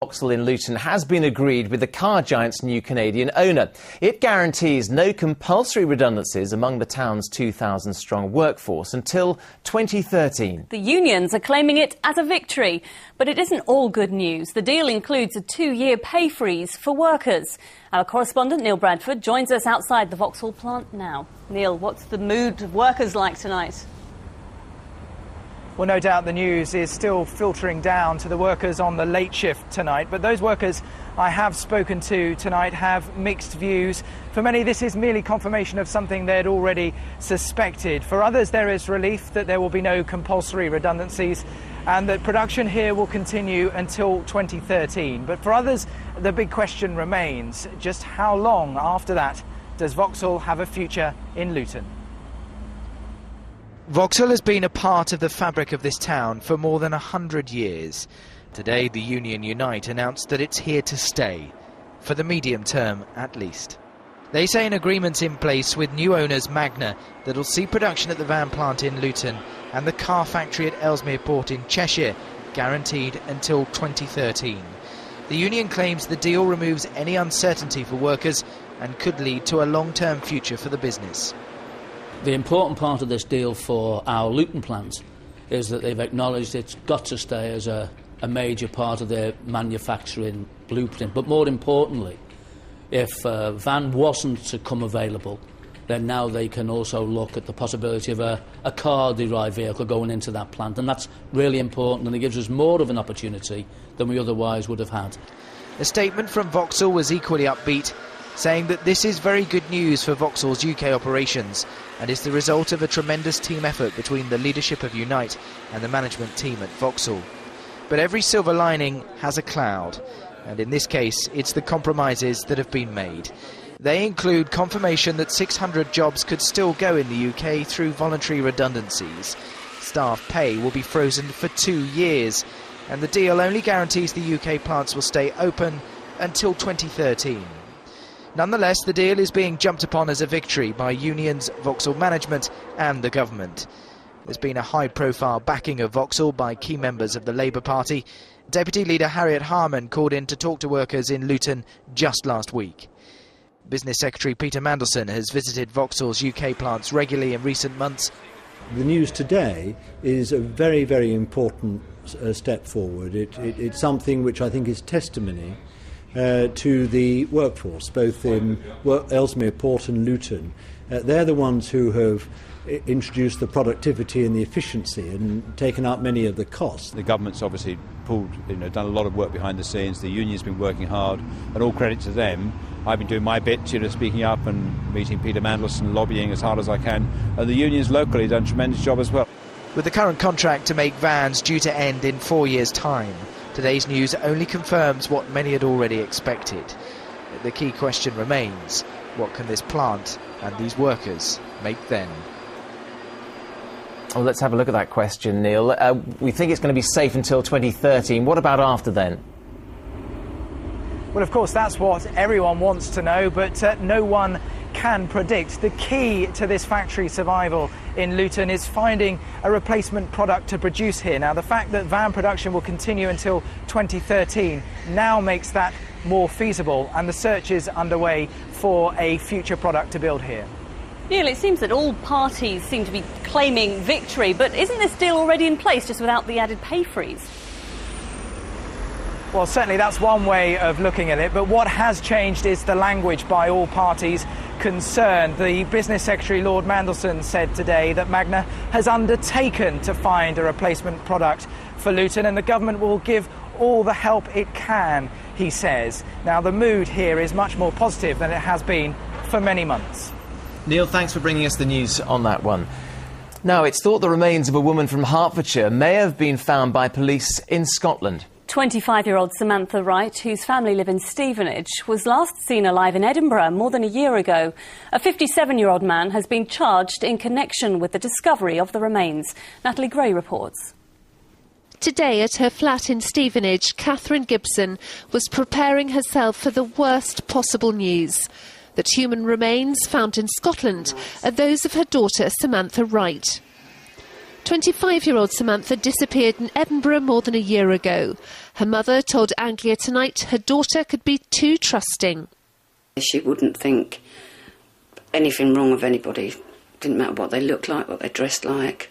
Vauxhall in Luton has been agreed with the car giant's new Canadian owner. It guarantees no compulsory redundancies among the town's 2,000-strong workforce until 2013. The unions are claiming it as a victory, but it isn't all good news. The deal includes a 2-year pay freeze for workers. Our correspondent Neil Bradford joins us outside the Vauxhall plant now. Neil, what's the mood of workers like tonight? Well, no doubt the news is still filtering down to the workers on the late shift tonight, but those workers I have spoken to tonight have mixed views. For many, this is merely confirmation of something they'd already suspected. For others, there is relief that there will be no compulsory redundancies and that production here will continue until 2013. But for others, the big question remains, just how long after that does Vauxhall have a future in Luton? Vauxhall has been a part of the fabric of this town for more than 100 years. Today, the union Unite announced that it's here to stay, for the medium term at least. They say an agreement's in place with new owners Magna that'll see production at the van plant in Luton and the car factory at Ellesmere Port in Cheshire guaranteed until 2013. The union claims the deal removes any uncertainty for workers and could lead to a long-term future for the business. The important part of this deal for our Luton plant is that they've acknowledged it's got to stay as a major part of their manufacturing blueprint. But more importantly, if van wasn't to come available, then now they can also look at the possibility of a car-derived vehicle going into that plant. And that's really important, and it gives us more of an opportunity than we otherwise would have had. A statement from Vauxhall was equally upbeat, saying that this is very good news for Vauxhall's UK operations and is the result of a tremendous team effort between the leadership of Unite and the management team at Vauxhall. But every silver lining has a cloud, and in this case it's the compromises that have been made. They include confirmation that 600 jobs could still go in the UK through voluntary redundancies. Staff pay will be frozen for 2 years, and the deal only guarantees the UK plants will stay open until 2013. Nonetheless, the deal is being jumped upon as a victory by unions, Vauxhall management and the government. There's been a high-profile backing of Vauxhall by key members of the Labour Party. Deputy Leader Harriet Harman called in to talk to workers in Luton just last week. Business Secretary Peter Mandelson has visited Vauxhall's UK plants regularly in recent months. The news today is a very, very important step forward. It's something which I think is testimony to the workforce, both in Ellesmere Port and Luton. They're the ones who have introduced the productivity and the efficiency and taken out many of the costs. The government's obviously done a lot of work behind the scenes. The union's been working hard, and all credit to them. I've been doing my bit, speaking up and meeting Peter Mandelson, lobbying as hard as I can. And the unions locally have done a tremendous job as well. With the current contract to make vans due to end in 4 years' time, today's news only confirms what many had already expected. The key question remains, what can this plant and these workers make then? Well, let's have a look at that question, Neil. We think it's going to be safe until 2013. What about after then? Well, of course, that's what everyone wants to know, but no one can predict. The key to this factory survival in Luton is finding a replacement product to produce here. Now, the fact that van production will continue until 2013 now makes that more feasible, and the search is underway for a future product to build here. Neil, it seems that all parties seem to be claiming victory, but isn't this deal already in place, just without the added pay freeze? Well, certainly that's one way of looking at it, but what has changed is the language by all parties concerned. The Business Secretary, Lord Mandelson, said today that Magna has undertaken to find a replacement product for Luton, and the government will give all the help it can, he says. Now, the mood here is much more positive than it has been for many months. Neil, thanks for bringing us the news on that one. Now, it's thought the remains of a woman from Hertfordshire may have been found by police in Scotland. 25-year-old Samantha Wright, whose family live in Stevenage, was last seen alive in Edinburgh more than a year ago. A 57-year-old man has been charged in connection with the discovery of the remains. Natalie Gray reports. Today at her flat in Stevenage, Catherine Gibson was preparing herself for the worst possible news. That human remains found in Scotland are those of her daughter Samantha Wright. 25-year-old Samantha disappeared in Edinburgh more than a year ago. Her mother told Anglia Tonight her daughter could be too trusting. She wouldn't think anything wrong of anybody. Didn't matter what they looked like, what they dressed like.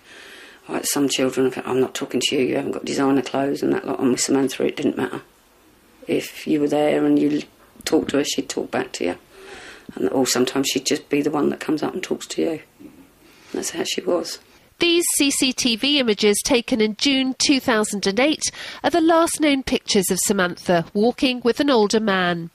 Like some children, I'm not talking to you, you haven't got designer clothes and that lot. And with Samantha, it didn't matter. If you were there and you talked to her, she'd talk back to you. Or sometimes she'd just be the one that comes up and talks to you. That's how she was. These CCTV images taken in June 2008 are the last known pictures of Samantha walking with an older man.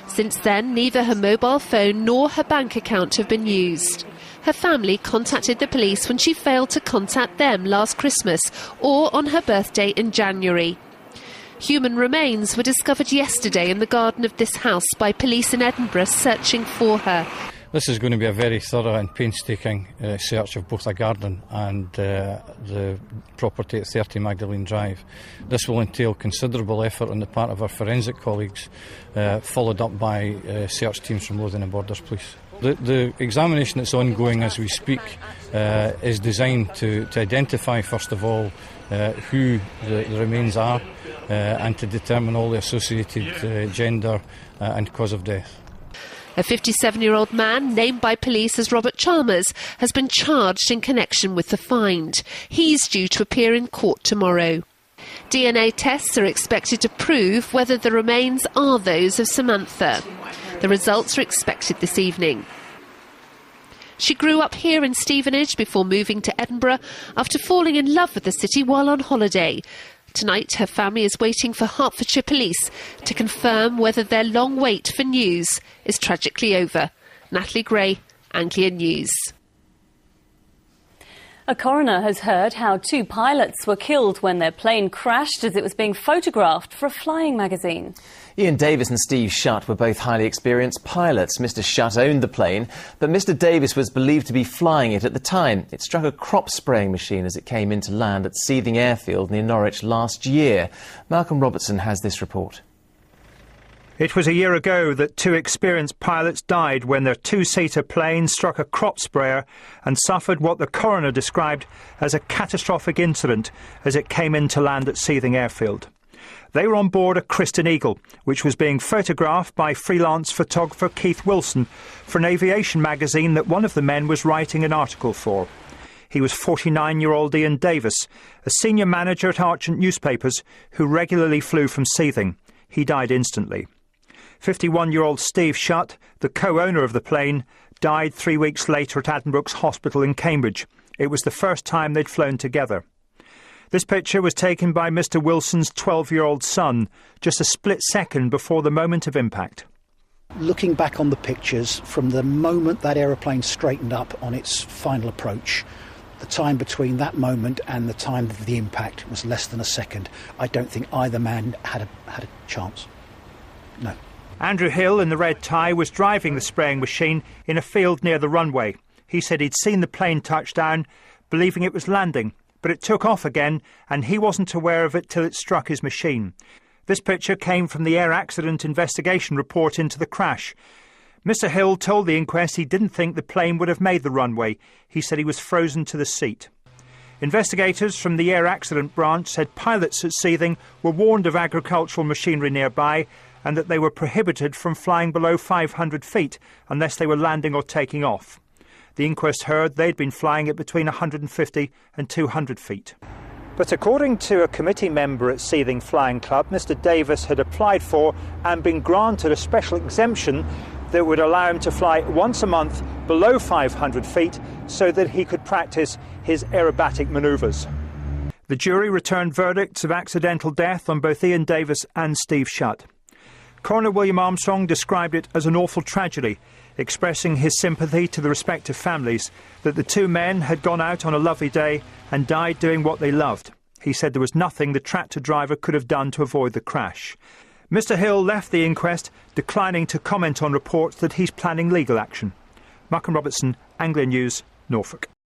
Since then, neither her mobile phone nor her bank account have been used. Her family contacted the police when she failed to contact them last Christmas or on her birthday in January. Human remains were discovered yesterday in the garden of this house by police in Edinburgh searching for her. This is going to be a very thorough and painstaking search of both a garden and the property at 30 Magdalene Drive. This will entail considerable effort on the part of our forensic colleagues, followed up by search teams from Luton and Borders Police. The examination that's ongoing as we speak is designed to identify, first of all, who the remains are and to determine all the associated gender and cause of death. A 57-year-old man, named by police as Robert Chalmers, has been charged in connection with the find. He's due to appear in court tomorrow. DNA tests are expected to prove whether the remains are those of Samantha. The results are expected this evening. She grew up here in Stevenage before moving to Edinburgh after falling in love with the city while on holiday. Tonight, her family is waiting for Hertfordshire Police to confirm whether their long wait for news is tragically over. Natalie Gray, Anglia News. A coroner has heard how 2 pilots were killed when their plane crashed as it was being photographed for a flying magazine. Ian Davis and Steve Shutt were both highly experienced pilots. Mr Shutt owned the plane, but Mr Davis was believed to be flying it at the time. It struck a crop spraying machine as it came into land at Seething airfield near Norwich last year. Malcolm Robertson has this report. It was a year ago that 2 experienced pilots died when their 2-seater plane struck a crop sprayer and suffered what the coroner described as a catastrophic incident as it came into land at Seething airfield. They were on board a Christen Eagle, which was being photographed by freelance photographer Keith Wilson for an aviation magazine that one of the men was writing an article for. He was 49-year-old Ian Davis, a senior manager at Archant Newspapers who regularly flew from Seething. He died instantly. 51-year-old Steve Shutt, the co-owner of the plane, died 3 weeks later at Addenbrooke's Hospital in Cambridge. It was the first time they'd flown together. This picture was taken by Mr Wilson's 12-year-old son, just a split second before the moment of impact. Looking back on the pictures, from the moment that aeroplane straightened up on its final approach, the time between that moment and the time of the impact was less than a second. I don't think either man had a chance. No. Andrew Hill, in the red tie, was driving the spraying machine in a field near the runway. He said he'd seen the plane touch down, believing it was landing, but it took off again and he wasn't aware of it till it struck his machine. This picture came from the Air Accident Investigation report into the crash. Mr Hill told the inquest he didn't think the plane would have made the runway. He said he was frozen to the seat. Investigators from the Air Accident Branch said pilots at Seething were warned of agricultural machinery nearby and that they were prohibited from flying below 500 feet unless they were landing or taking off. The inquest heard they'd been flying at between 150 and 200 feet. But according to a committee member at Seething Flying Club, Mr Davis had applied for and been granted a special exemption that would allow him to fly once a month below 500 feet so that he could practice his aerobatic manoeuvres. The jury returned verdicts of accidental death on both Ian Davis and Steve Shutt. Coroner William Armstrong described it as an awful tragedy, expressing his sympathy to the respective families that the 2 men had gone out on a lovely day and died doing what they loved. He said there was nothing the tractor driver could have done to avoid the crash. Mr Hill left the inquest, declining to comment on reports that he's planning legal action. Malcolm Robertson, Anglia News, Norfolk.